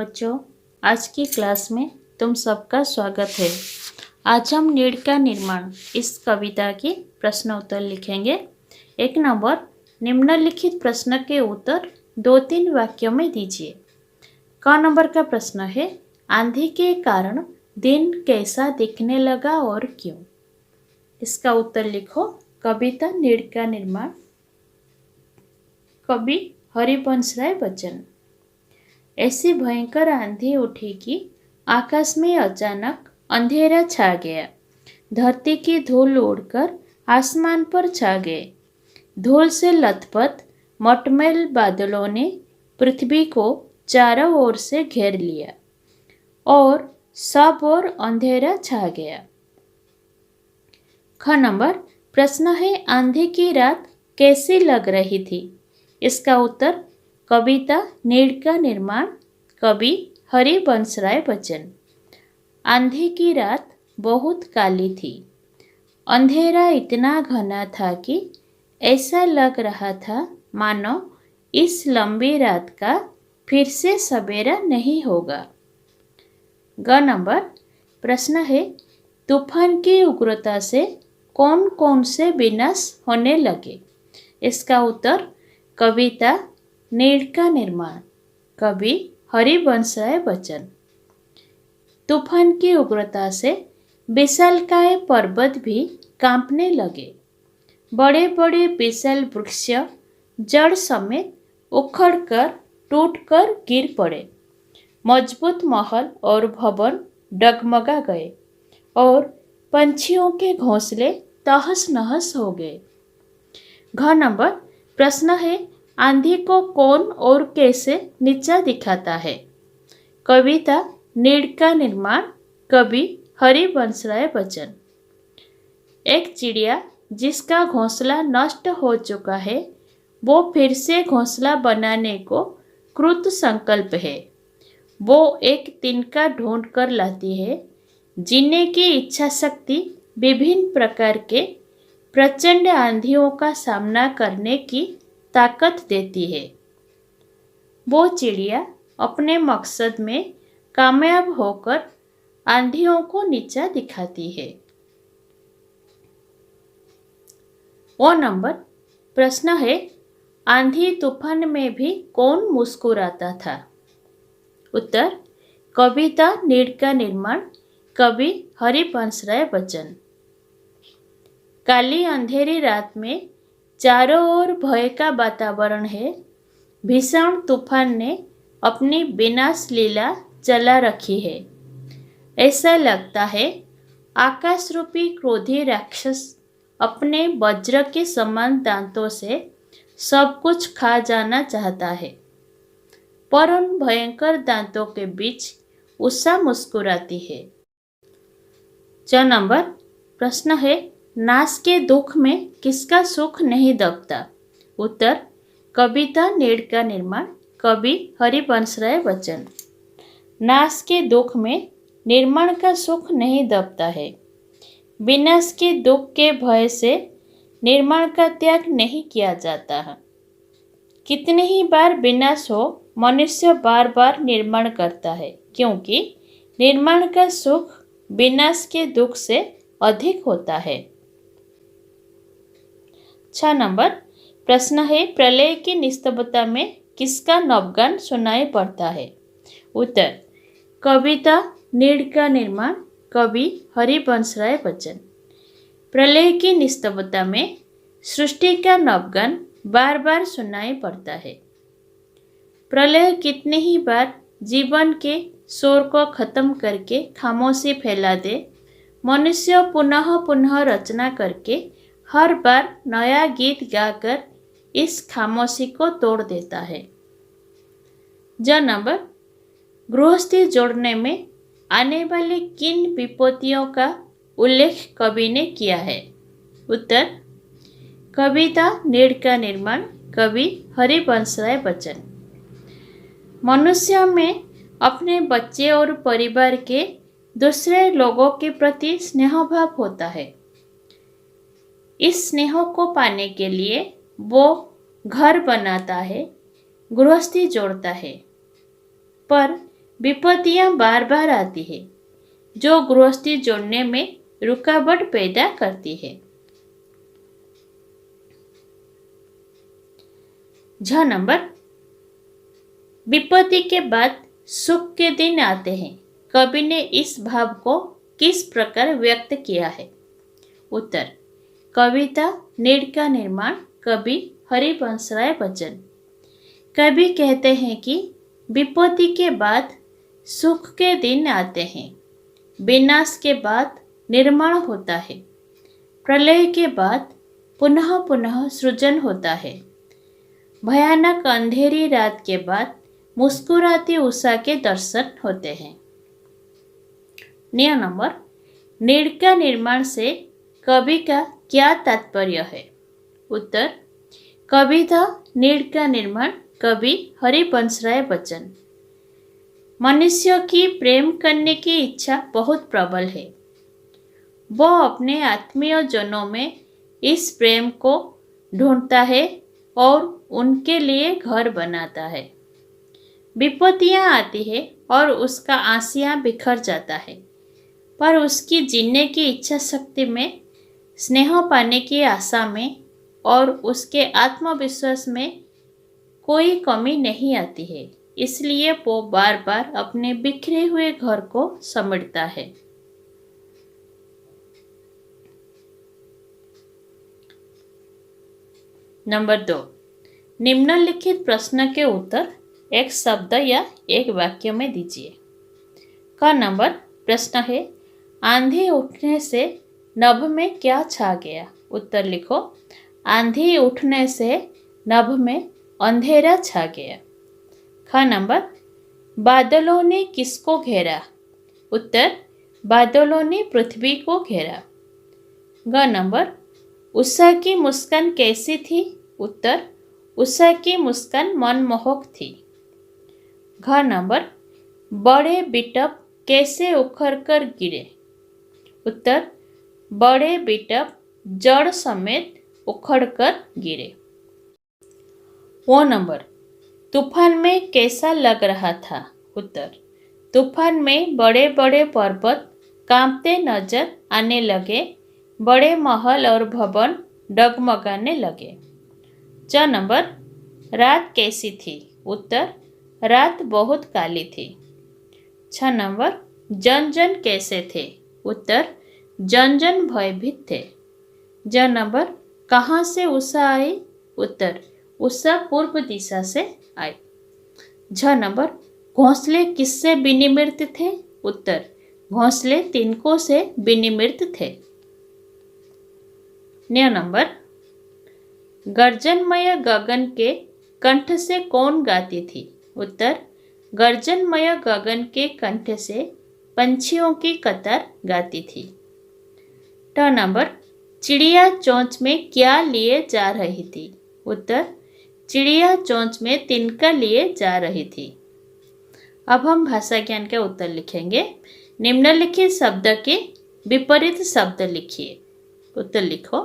बच्चों, आज की क्लास में तुम सबका स्वागत है। आज हम नीड का निर्माण इस कविता के प्रश्न उत्तर लिखेंगे। 1 नंबर, निम्नलिखित प्रश्न के उत्तर 2-3 वाक्यों में दीजिए। क नंबर का प्रश्न है, आंधी के कारण दिन कैसा दिखने लगा और क्यों? इसका उत्तर लिखो। कविता नीड का निर्माण, कवि हरिवंश राय बच्चन। ऐसी भयंकर आंधी उठी कि आकाश में अचानक अंधेरा छा गया। धरती की धूल उड़कर आसमान पर छा गए। धूल से लथपथ मटमैल बादलों ने पृथ्वी को चारों ओर से घेर लिया और सब ओर अंधेरा छा गया। ख नंबर प्रश्न है, आंधी की रात कैसी लग रही थी? इसका उत्तर कविता नीड का निर्माण, कवि हरिवंश राय बच्चन। आंधी की रात बहुत काली थी। अंधेरा इतना घना था कि ऐसा लग रहा था मानो इस लंबी रात का फिर से सवेरा नहीं होगा। ग नंबर प्रश्न है, तूफान की उग्रता से कौन कौन से विनाश होने लगे? इसका उत्तर कविता नीड का निर्माण, कवि हरिवंश राय बच्चन। तूफान की उग्रता से विशालकाय पर्वत भी कांपने लगे। बड़े बड़े विशाल वृक्ष जड़ समेत उखड़कर टूटकर गिर पड़े। मजबूत महल और भवन डगमगा गए और पंछियों के घोंसले तहस नहस हो गए। घ नंबर प्रश्न है, आंधी को कौन और कैसे नीचा दिखाता है? कविता नीड का निर्माण, कवि हरिवंश राय बच्चन। एक चिड़िया जिसका घोंसला नष्ट हो चुका है, वो फिर से घोंसला बनाने को कृत संकल्प है। वो एक तिनका ढूंढ कर लाती है। जीने की इच्छा शक्ति विभिन्न प्रकार के प्रचंड आंधियों का सामना करने की ताकत देती है। वो चिड़िया अपने मकसद में कामयाब होकर आंधियों को नीचा दिखाती है। ओ नंबर प्रश्न है, आंधी तूफान में भी कौन मुस्कुराता था? उत्तर कविता नीड का निर्माण, कवि हरिवंश राय बच्चन। काली अंधेरी रात में चारों ओर भय का वातावरण है। भीषण तूफान ने अपनी विनाश लीला चला रखी है। ऐसा लगता है आकाश रूपी क्रोधी राक्षस अपने वज्र के समान दांतों से सब कुछ खा जाना चाहता है, पर उन भयंकर दांतों के बीच उषा मुस्कुराती है। च नंबर प्रश्न है, नाश के दुख में किसका सुख नहीं दबता? उत्तर कविता नीड का निर्माण, कवि हरिवंश राय बच्चन। नाश के दुख में निर्माण का सुख नहीं दबता है। विनाश के दुख के भय से निर्माण का त्याग नहीं किया जाता है। कितने ही बार विनाश हो, मनुष्य बार बार निर्माण करता है, क्योंकि निर्माण का सुख विनाश के दुख से अधिक होता है। 6 नंबर प्रश्न है, प्रलय की निस्तब्धता में किसका नवगान सुनाई पड़ता है? उत्तर कविता नीड का निर्माण, कवि हरिवंश राय बच्चन। प्रलय की निस्तब्धता में सृष्टि का नवगान बार बार सुनाई पड़ता है। प्रलय कितने ही बार जीवन के शोर को खत्म करके खामोशी फैला दे, मनुष्य पुनः पुनः रचना करके हर बार नया गीत गाकर इस खामोशी को तोड़ देता है। ज नंबर गृहस्थी जोड़ने में आने वाली किन विपत्तियों का उल्लेख कवि ने किया है? उत्तर कविता नीड का निर्माण, कवि हरिवंश राय बच्चन। मनुष्य में अपने बच्चे और परिवार के दूसरे लोगों के प्रति स्नेह भाव होता है। इस स्नेह को पाने के लिए वो घर बनाता है, गृहस्थी जोड़ता है, पर विपत्तियां बार बार आती है जो गृहस्थी जोड़ने में रुकावट पैदा करती है। 6 नंबर, विपत्ति के बाद सुख के दिन आते हैं। कवि ने इस भाव को किस प्रकार व्यक्त किया है? उत्तर, कविता नीड़ का निर्माण, कवि हरिवंशराय बच्चन। कवि कहते हैं कि विपत्ति के बाद सुख के दिन आते हैं, विनाश के बाद निर्माण होता है, प्रलय के बाद पुनः पुनः सृजन होता है, भयानक अंधेरी रात के बाद मुस्कुराती उषा के दर्शन होते हैं। 9 नंबर, नीड़ का निर्माण से कवि का क्या तात्पर्य है? उत्तर, कविता नीड़ का निर्माण, कवि हरिवंशराय बच्चन। मनुष्य की प्रेम करने की इच्छा बहुत प्रबल है। वह अपने आत्मीय जनों में इस प्रेम को ढूंढता है और उनके लिए घर बनाता है। विपत्तियां आती है और उसका आसियां बिखर जाता है, पर उसकी जीने की इच्छा शक्ति में, स्नेह पाने की आशा में और उसके आत्मविश्वास में कोई कमी नहीं आती है। इसलिए वो बार बार अपने बिखरे हुए घर को समेटता है। नंबर 2, निम्नलिखित प्रश्न के उत्तर एक शब्द या एक वाक्य में दीजिए। का नंबर प्रश्न है, आंधी उठने से नभ में क्या छा गया? उत्तर लिखो, आंधी उठने से नभ में अंधेरा छा गया। ख नंबर, बादलों ने किसको घेरा? उत्तर, बादलों ने पृथ्वी को घेरा। ग नंबर, उषा की मुस्कान कैसी थी? उत्तर, उषा की मुस्कान मनमोहक थी। घ नंबर, बड़े बिटप कैसे उखड़ कर गिरे? उत्तर, बड़े बिटप जड़ समेत उखड़ कर गिरे। वो नंबर, तूफान में कैसा लग रहा था? उत्तर, तूफान में बड़े बड़े पर्वत कांपते नजर आने लगे, बड़े महल और भवन डगमगाने लगे। च नंबर, रात कैसी थी? उत्तर, रात बहुत काली थी। 6 नंबर, जन जन कैसे थे? उत्तर, जन जन भयभीत थे। ज नंबर, कहाँ से उषा आई? उत्तर, उषा पूर्व दिशा से आई। झ नंबर, घोंसले किससे विनिर्मित थे? उत्तर, घोंसले तिनकों से विनिर्मित थे। 9 नंबर, गर्जनमय गगन के कंठ से कौन गाती थी? उत्तर, गर्जनमय गगन के कंठ से पंछियों की कतार गाती थी। ट नंबर, चिड़िया चोंच में क्या लिए जा रही थी? उत्तर, चिड़िया चोंच में तिनका लिए जा रही थी। अब हम भाषा ज्ञान के उत्तर लिखेंगे। निम्नलिखित शब्द के विपरीत शब्द लिखिए। उत्तर लिखो,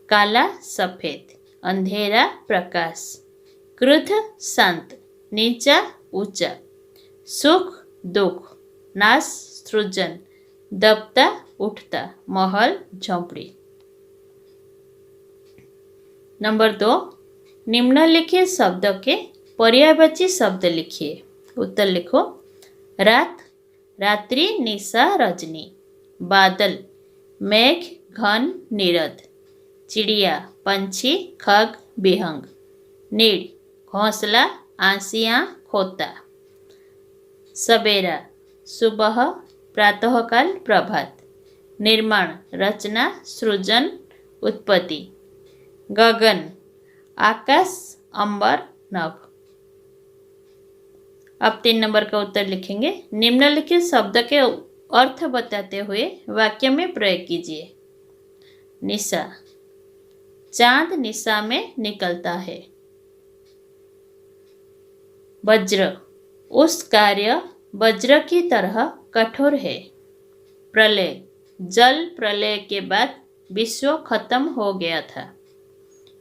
काला सफेद, अंधेरा प्रकाश, क्रुद्ध शांत, नीचा ऊंचा, सुख दुख, नाश सृजन, दबता उठता, महल झोंपड़ी। नंबर 2, निम्नलिखित शब्द के पर्यायवाची शब्द लिखिए। उत्तर लिखो, रात, रात्रि, निशा, रजनी, बादल, मेघ, घन, नीरद, चिड़िया, पंछी, खग, विहंग, नीड़, घोंसला, आंसियां, खोता, सवेरा, सुबह, प्रातःकाल, प्रभात, निर्माण, रचना, सृजन, उत्पत्ति, गगन, आकाश, अंबर, नभ। अब 3 नंबर का उत्तर लिखेंगे। निम्नलिखित शब्द के अर्थ बताते हुए वाक्य में प्रयोग कीजिए। निशा, चांद निशा में निकलता है। वज्र, उस कार्य वज्र की तरह कठोर है। प्रलय, जल प्रलय के बाद विश्व खत्म हो गया था।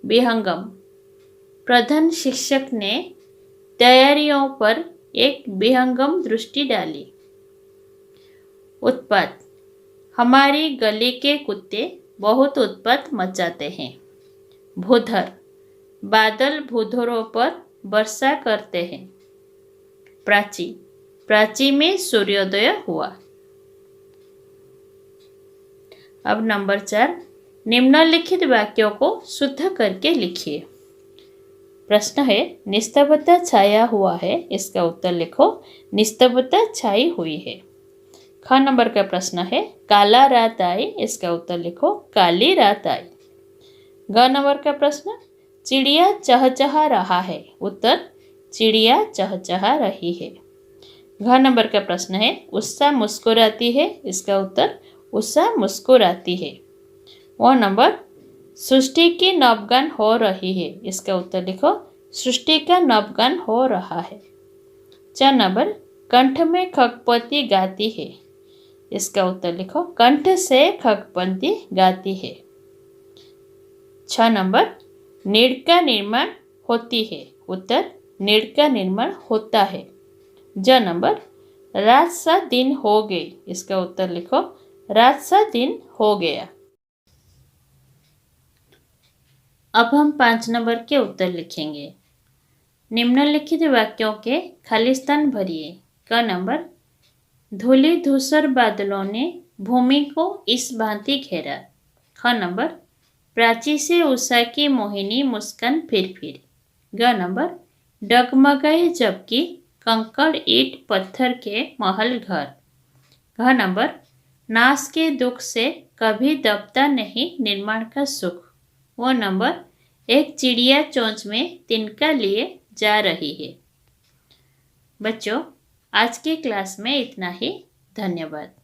विहंगम, प्रधान शिक्षक ने तैयारियों पर एक विहंगम दृष्टि डाली। उत्पात, हमारी गली के कुत्ते बहुत उत्पात मचाते हैं। भूधर, बादल भूधरों पर वर्षा करते हैं। प्राची, प्राची में सूर्योदय हुआ। अब नंबर 4, निम्नलिखित वाक्यों को शुद्ध करके लिखिए। प्रश्न है, निस्तब्धता छाया हुआ है, इसका उत्तर लिखो, निस्तब्धता छाई हुई है। ख नंबर का प्रश्न है, काला रात आई, इसका उत्तर लिखो, काली रात आई। ग नंबर का प्रश्न, चिड़िया चहचहा रहा है, उत्तर, चिड़िया चहचहा रही है। घ नंबर का प्रश्न है, उषा मुस्कुराती है, इसका उत्तर, उषा मुस्कुराती है। व नंबर, सृष्टि की नवगान हो रही है, इसका उत्तर लिखो, सृष्टि का नवगान हो रहा है। च नंबर, कंठ में खगपति गाती है, इसका उत्तर लिखो, कंठ से खगपति गाती है। 6 नंबर, नीड़ का निर्माण होती है, उत्तर, नीड़ का निर्माण होता है। ज नंबर, रात सा दिन हो गई, इसका उत्तर लिखो, रात सा दिन हो गया। अब हम 5 नंबर के उत्तर लिखेंगे। निम्नलिखित वाक्यों के खाली स्थान भरिए। क नंबर, धूली धूसर बादलों ने भूमि को इस भांति घेरा। ख नंबर, प्राची से उषा की मोहिनी मुस्कान फिर फिर। ग नंबर, डगमगाए जबकि कंकड़ ईंट पत्थर के महल घर। घ नंबर, नाश के दुख से कभी दबता नहीं निर्माण का सुख। वो नंबर, एक चिड़िया चोंच में तिनका लिए जा रही है। बच्चों, आज के क्लास में इतना ही। धन्यवाद।